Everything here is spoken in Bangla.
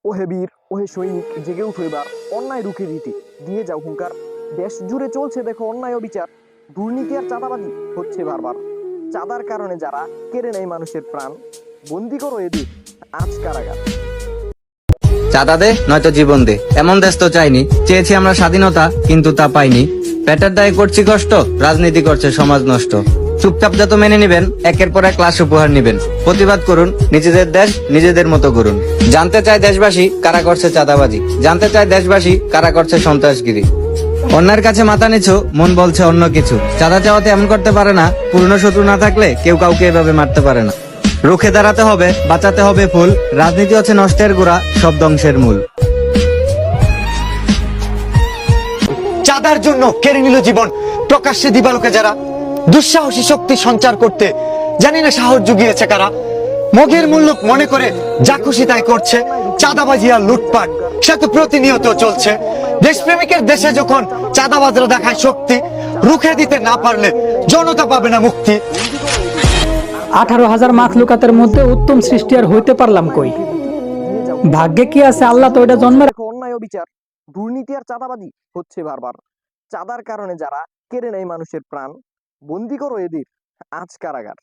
ওহে বীর, ওহে সৈনিক, জেগে উঠো এবার, অন্যায় রুখে দিতে দিয়ে যাও হুঙ্কার। দেশ জুড়ে চলছে দেখো অন্যায় অবিচার, দুর্নীতি আর চাঁদাবাজি হচ্ছে বারবার। চাঁদার কারণে যারা কেড়ে নেয় মানুষের প্রাণ, বন্দি করো এদের আজ কারাগার। চাঁদা দে নয়তো জীবন দে, এমন দেশ তো চাইনি। চেয়েছি আমরা স্বাধীনতা, কিন্তু তা পাইনি। পেটের দায়ে করছি কষ্ট, রাজনীতি করছে সমাজ নষ্ট। চুপচাপ যত মেনে নিবেন, একের পর এক লাশ উপহার নিবেন। প্রতিবাদ করুন, নিজেদের দেশ নিজেদের মতো করুন। জানতে চায় দেশবাসী কারা করছে চাঁদাবাজি, জানতে চায় দেশবাসী কারা করছে সন্ত্রাসগিরি। অন্যের কাছে মাথা নিচু, মন বলছে অন্য কিছু। চাঁদা চাওয়াতে এমন করতে পারে না, পুরনো শত্রু না থাকলে কেউ কাউকে এভাবে মারতে পারে না। রুখে দাঁড়াতে হবে, বাঁচাতে হবে ফুল। রাজনীতি হচ্ছে নষ্টের গোড়া, সব ধ্বংসের মূল। চাঁদার জন্য কেড়ে নিল জীবন প্রকাশ্যে দিবালোকে যারা, দুঃসাহসী শক্তি সঞ্চার করতে জানি না সাহস জুগিয়েছে কারা। মগের মূল্য মনে করে যা খুশি তাই করছে, চাঁদাবাজি আর লুটপাট সে তো প্রতিনিয়ত চলছে। দেশপ্রেমিকের দেশে যখন চাঁদাবাজরা দেখায় শক্তি, রুখে দিতে না পারলে জনতা পাবে না মুক্তি। 18,000 মাখলুকাতের মধ্যে উত্তম সৃষ্টি আর হইতে পারলাম কই? ভাগ্যে কি আছে আল্লাহ তো এটা জন্মের। দেখো অন্যায় অবিচার, দুর্নীতি আর চাঁদাবাজি হচ্ছে বারবার। চাঁদার কারণে যারা কেড়ে নেয় মানুষের প্রাণ, বন্দি করো এদের আজ কারাগার।